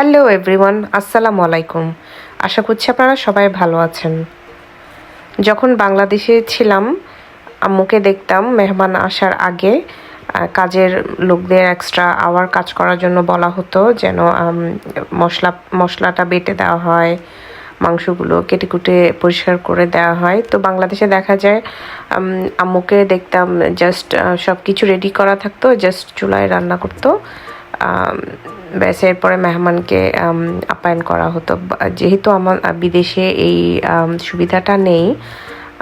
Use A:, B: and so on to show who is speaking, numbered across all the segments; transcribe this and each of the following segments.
A: Hello everyone, আসসালামু আলাইকুম। আশা করছি আপনারা সবাই ভালো আছেন। যখন বাংলাদেশে ছিলাম, আম্মুকে দেখতাম মেহমান আসার আগে কাজের লোকদের এক্সট্রা আওয়ার কাজ করার জন্য বলা হতো, যেন মশলাটা বেটে দেওয়া হয়, মাংসগুলো কেটে কুটে পরিষ্কার করে দেওয়া হয়। তো বাংলাদেশে দেখা যায় আম্মুকে দেখতাম জাস্ট সব কিছু রেডি করা থাকতো, জাস্ট চুলায় রান্না করতো, ব্যাস এরপরে মেহমানকে আপ্যায়ন করা হতো। যেহেতু আমার বিদেশে এই সুবিধাটা নেই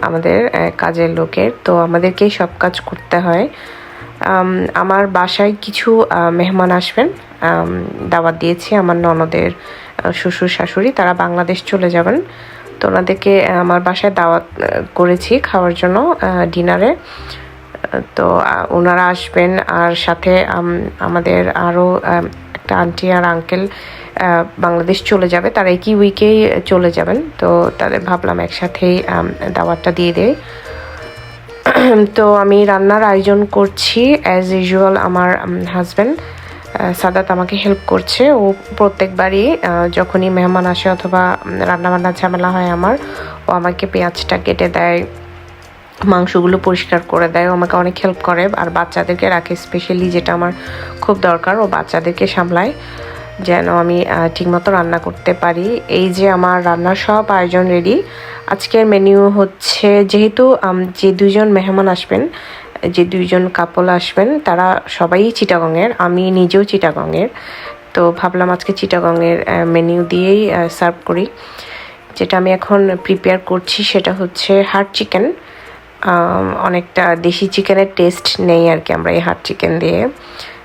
A: আমাদের কাজের লোকের, তো আমাদেরকেই সব কাজ করতে হয়। আমার বাসায় কিছু মেহমান আসবেন, দাওয়াত দিয়েছি আমার ননদের শ্বশুর শাশুড়ি, তারা বাংলাদেশ চলে যাবেন। তো ওনাদেরকে আমার বাসায় দাওয়াত করেছি খাওয়ার জন্য ডিনারে। তো ওনারা আসবেন, আর সাথে আমাদের আরও একটা আন্টি আর আঙ্কেল বাংলাদেশ চলে যাবে, তারা একই উইকেই চলে যাবেন। তো তাদের ভাবলাম একসাথেই দাওয়াতটা দিয়ে দেয়। তো আমি রান্নার আয়োজন করছি অ্যাজ ইউজুয়াল। আমার হাজব্যান্ড সাদাত আমাকে হেল্প করছে। ও প্রত্যেকবারই যখনই মেহমান আসে অথবা রান্নাবান্নার ঝামেলা হয় ও আমাকে পেঁয়াজটা কেটে দেয়, মাংসগুলো পরিষ্কার করে দেয়, ও আমাকে অনেক হেল্প করে। আর বাচ্চাদেরকে রাখে স্পেশালি, যেটা আমার খুব দরকার, ও বাচ্চাদেরকে সামলায় যেন আমি ঠিকমতো রান্না করতে পারি। এই যে আমার রান্নার সব আয়োজন রেডি। আজকের মেনু হচ্ছে, যেহেতু যে দুইজন মেহমান আসবেন, যে দুইজন কাপল আসবেন, তারা সবাই চিটাগংয়ের, আমি নিজেও চিটাগংয়ের। তো ভাবলাম আজকে চিটাগংয়ের মেনু দিয়েই সার্ভ করি। যেটা আমি এখন প্রিপেয়ার করছি সেটা হচ্ছে হার্ড চিকেন। অনেকটা দেশি চিকেনের টেস্ট নেই আর কি আমরা এই হার্ড চিকেন দিয়ে।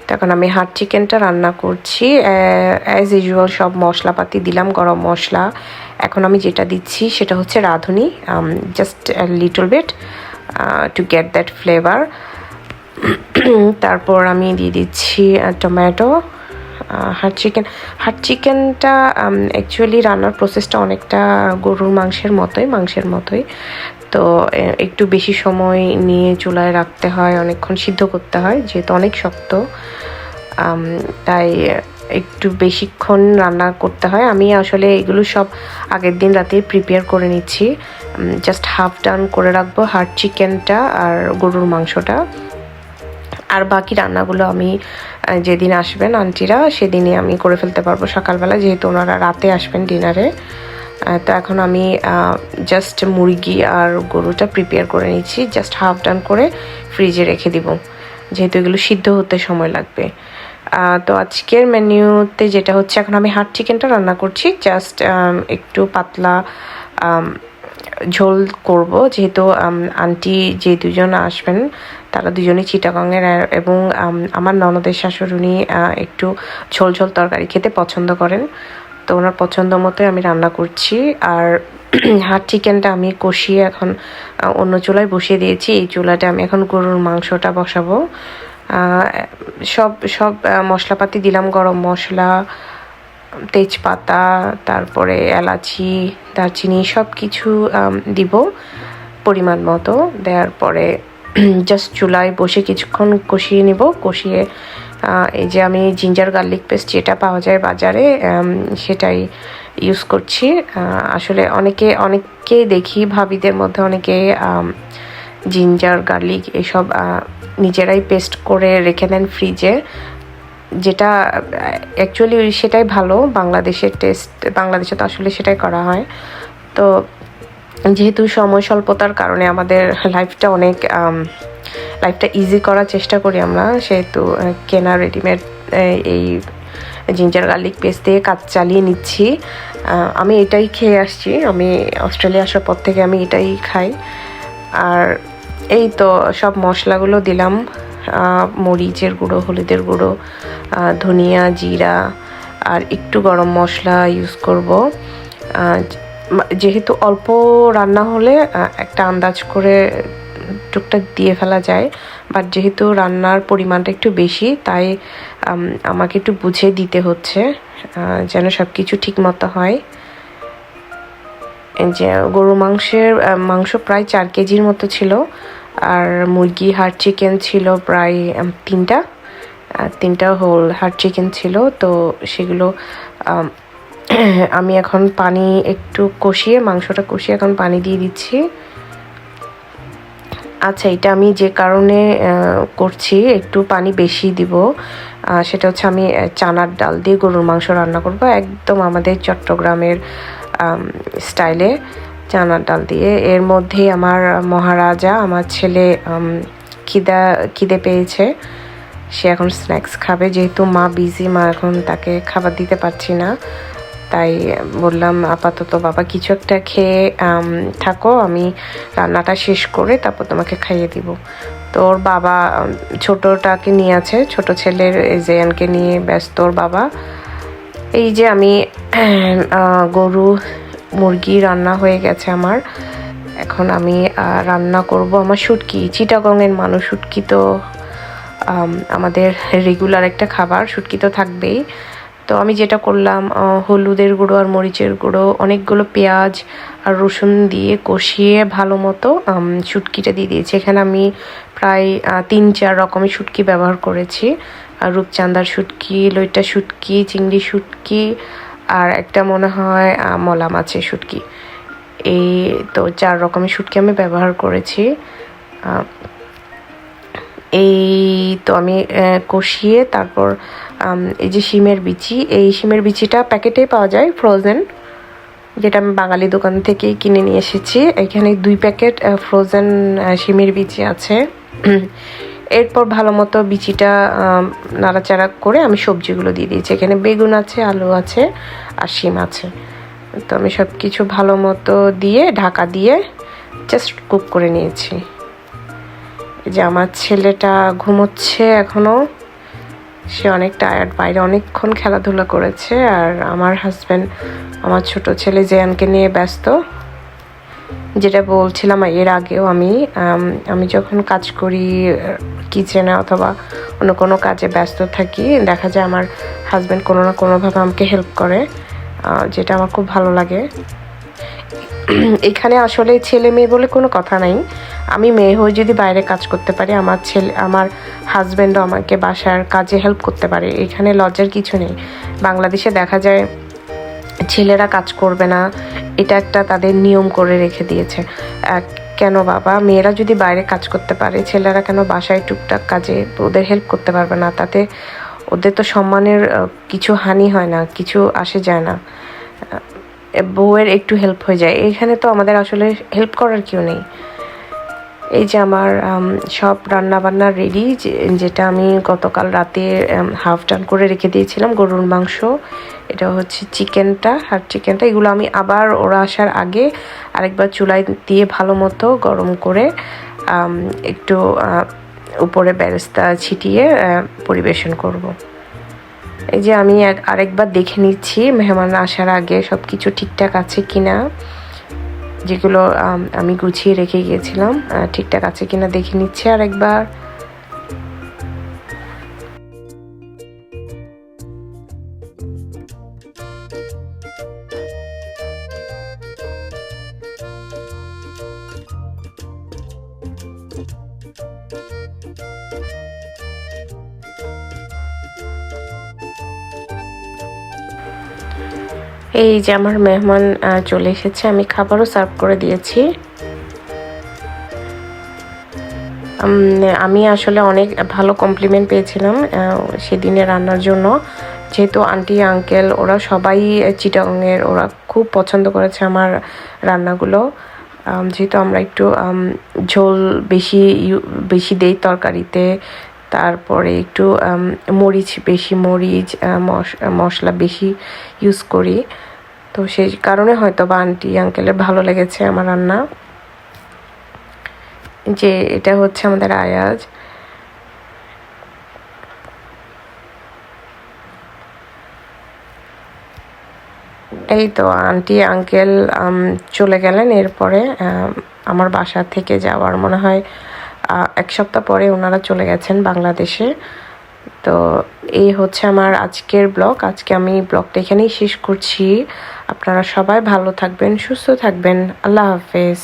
A: তখন আমি হার্ড চিকেনটা রান্না করছি। অ্যাজ ইউজুয়াল সব মশলাপাতি দিলাম, গরম মশলা। এখন আমি যেটা দিচ্ছি সেটা হচ্ছে Radhuni, just little bit to get that flavour. তারপর আমি দিয়ে দিচ্ছি টমেটো। হার্ড চিকেনটা অ্যাকচুয়ালি রান্নার প্রসেসটা অনেকটা গরুর মাংসের মতোই। তো একটু বেশি সময় নিয়ে চুলায় রাখতে হয়, অনেকক্ষণ সিদ্ধ করতে হয়, যেহেতু অনেক শক্ত, তাই একটু বেশিক্ষণ রান্না করতে হয়। আমি আসলে এগুলো সব আগের দিন রাতেই প্রিপেয়ার করে নিচ্ছি। জাস্ট হাফ ডান করে রাখবো হার্ড চিকেনটা আর গরুর মাংসটা। আর বাকি রান্নাগুলো আমি যেদিন আসবেন আন্টিরা সেদিনই আমি করে ফেলতে পারবো সকালবেলা, যেহেতু ওনারা রাতে আসবেন ডিনারে। তো এখন আমি জাস্ট মুরগি আর গরুটা প্রিপেয়ার করে নিচ্ছি, জাস্ট হাফ ডান করে ফ্রিজে রেখে দিব, যেহেতু এগুলো সিদ্ধ হতে সময় লাগবে। তো আজকের মেনুতে যেটা হচ্ছে, এখন আমি হার্ড চিকেনটা রান্না করছি, জাস্ট একটু পাতলা ঝোল করব, যেহেতু আন্টি যে দুজন আসবেন তারা দুজনেই চিটাগংয়ের, এবং আমার ননদের শাশুড়ি উনি একটু ঝোল ঝোল তরকারি খেতে পছন্দ করেন। তো ওনার পছন্দ মতোই আমি রান্না করছি। আর হার্ড চিকেনটা আমি কষিয়ে এখন অন্য চুলায় বসিয়ে দিয়েছি। এই চুলাটা আমি এখন গরুর মাংসটা বসাবো। সব সব মশলাপাতি দিলাম, গরম মশলা, তেজপাতা, তারপরে এলাচি, দারচিনি, সব কিছু দিব পরিমাণ মতো। দেওয়ার পরে জাস্ট চুলায় বসে কিছুক্ষণ কষিয়ে নিব। কষিয়ে এই যে আমি জিঞ্জার গার্লিক পেস্ট যেটা পাওয়া যায় বাজারে, সেটাই ইউজ করছি। আসলে অনেককে দেখি ভাবিদের মধ্যে অনেকে জিঞ্জার গার্লিক এসব নিজেরাই পেস্ট করে রেখে দেন ফ্রিজে, যেটা অ্যাকচুয়ালি সেটাই ভালো। বাংলাদেশে তো আসলে সেটাই করা হয়। তো যেহেতু সময় স্বল্পতার কারণে আমাদের লাইফটা ইজি করার চেষ্টা করি আমরা, সেহেতু কেনা রেডিমেড এই জিঞ্জার গার্লিক পেস্ট দিয়ে কাজ চালিয়ে নিচ্ছি। আমি এটাই খেয়ে আসছি, আমি অস্ট্রেলিয়া আসার পর থেকে আমি এটাই খাই। আর এই তো সব মশলাগুলো দিলাম, মরিচের গুঁড়ো, হলুদের গুঁড়ো, ধনিয়া, জিরা, আর একটু গরম মশলা ইউজ করব। যেহেতু অল্প রান্না হলে একটা আন্দাজ করে টুকটাক দিয়ে ফেলা যায়, বাট যেহেতু রান্নার পরিমাণটা একটু বেশি, তাই আমাকে একটু বুঝে দিতে হচ্ছে যেন সব কিছু ঠিক মতো হয়। যে গরু মাংস প্রায় 4 কেজির মতো ছিল, আর মুরগি হার্ড চিকেন ছিল প্রায় 3টা। 3টা হোল হার্ড চিকেন ছিল, তো সেগুলো আমি এখন পানি একটু কষিয়ে, মাংসটা কষিয়ে এখন পানি দিয়ে দিচ্ছি। আচ্ছা, এটা আমি যে কারণে করছি, একটু পানি বেশি দিব, সেটা হচ্ছে আমি চানার ডাল দিয়ে গরুর মাংস রান্না করব, একদম আমাদের চট্টগ্রামের স্টাইলে চানার ডাল দিয়ে। এর মধ্যেই আমার মহারাজা, আমার ছেলে খিদে পেয়েছে, সে এখন স্ন্যাক্স খাবে। যেহেতু মা বিজি, মা এখন তাকে খাবার দিতে পারছি না, তাই বললাম আপাতত বাবা কিছু একটা খেয়ে থাকো, আমি রান্নাটা শেষ করে তারপর তোমাকে খাইয়ে দিব। তো ওর বাবা ছোটটাকে নিয়ে আছে, ছোট ছেলের জেয়ানকে নিয়ে ব্যস্ত ওর বাবা। এই যে আমি গরু মুরগি রান্না হয়ে গেছে আমার, এখন আমি রান্না করব আমার শুটকি। চিটাগংয়ের মানুষ, শুটকি তো আমাদের রেগুলার একটা খাবার, শুটকি তো থাকবেই। তো আমি যেটা করলাম, হলুদের গুঁড়ো আর মরিচের গুঁড়ো, অনেকগুলো পেঁয়াজ আর রসুন দিয়ে কষিয়ে ভালো মতো শুটকিটা দিয়ে দিয়েছি। এখানে আমি প্রায় 3-4 রকমের শুটকি ব্যবহার করেছি, রূপচাঁদার শুটকি, লইট্টা শুটকি, চিংড়ি শুটকি, আর একটা মনে হয় মলা মাছের শুটকি। এই তো 4 রকমের শুটকি আমি ব্যবহার করেছি। এই তো আমি কষিয়ে তারপর এই যে শিমের বিচি, এই শিমের বিচিটা প্যাকেটে পাওয়া যায় ফ্রোজেন, যেটা আমি বাঙালি দোকান থেকেই কিনে নিয়ে এসেছি। এখানে 2 প্যাকেট ফ্রোজেন শিমের বিচি আছে। এরপর ভালো মতো বিচিটা নাড়াচাড়া করে আমি সবজিগুলো দিয়ে দিয়েছি। এখানে বেগুন আছে, আলু আছে আর শিম আছে। তো আমি সব কিছু ভালো মতো দিয়ে ঢাকা দিয়ে জাস্ট কুক করে নিয়েছি। যে আমার ছেলেটা ঘুমোচ্ছে এখনো, সে অনেক টায়ার্ড, বাইরে অনেকক্ষণ খেলাধুলা করেছে। আর আমার হাজব্যান্ড আমার ছোট ছেলে জেয়ানকে নিয়ে ব্যস্ত। যেটা বলছিলাম এর আগেও, আমি যখন কাজ করি কিচেনে অথবা অন্য কোনো কাজে ব্যস্ত থাকি, দেখা যায় আমার হাজব্যান্ড কোনো না কোনোভাবে আমাকে হেল্প করে, যেটা আমার খুব ভালো লাগে। এখানে আসলে ছেলে মেয়ে বলে কোনো কথা নাই, আমি মেয়ে হয়ে যদি বাইরে কাজ করতে পারি, আমার হাজব্যান্ডও আমাকে বাসার কাজে হেল্প করতে পারে, এখানে লজ্জার কিছু নেই। বাংলাদেশে দেখা যায় ছেলেরা কাজ করবে না, এটা একটা তাদের নিয়ম করে রেখে দিয়েছে। কেন বাবা, মেয়েরা যদি বাইরে কাজ করতে পারে, ছেলেরা কেন বাসায় টুকটাক কাজে ওদের হেল্প করতে পারবে না? তাতে ওদের তো সম্মানের কিছু হানি হয় না, কিছু আসে যায় না, বউয়ের একটু হেল্প হয়ে যায়। এখানে তো আমাদের আসলে হেল্প করার কেউ নেই। এই যে আমার সব রান্না বান্না রেডি, যেটা আমি গতকাল রাতে হাফ ডান করে রেখে দিয়েছিলাম। গরুর মাংস, এটা হচ্ছে চিকেনটা, হার্ড চিকেনটা, এগুলো আমি আবার ওরা আসার আগে আরেকবার চুলায় দিয়ে ভালো মতো গরম করে একটু উপরে বেরেস্তা ছিটিয়ে পরিবেশন করব। এই যে আমি আরেকবার দেখে নিচ্ছি মেহমান আসার আগে সব কিছু ঠিকঠাক আছে কিনা, যেগুলো আমি গুছিয়ে রেখে গিয়েছিলাম ঠিকঠাক আছে কিনা দেখে নিচ্ছি আরেকবার। এই যে আমার মেহমান চলে এসেছে, আমি খাবারও সার্ভ করে দিয়েছি। আমি আসলে অনেক ভালো কমপ্লিমেন্ট পেয়েছিলাম সেদিনে রান্নার জন্য, যেহেতু আন্টি আঙ্কেল ওরা সবাই চিটাগংয়ের, ওরা খুব পছন্দ করেছে আমার রান্নাগুলো। যেহেতু আমরা একটু ঝোল বেশি দেই তরকারিতে, তারপরে একটু মরিচ মশলা বেশি ইউজ করি, তো সেই কারণে হয়তো বা আন্টি আঙ্কেলের ভালো লেগেছে আমার রান্না। যে এটা হচ্ছে আমাদের আয়াজ, এই তো আন্টি আঙ্কেল চলে গেলেন। এরপরে আমার বাসা থেকে যাওয়ার মনে হয় 1 সপ্তাহ পরে ওনারা চলে গেছেন বাংলাদেশে। তো এই হচ্ছে আমার আজকের ব্লগ। আজকে আমি ব্লগটা এখানেই শেষ করছি। আপনারা সবাই ভালো থাকবেন, সুস্থ থাকবেন। আল্লাহ হাফেজ।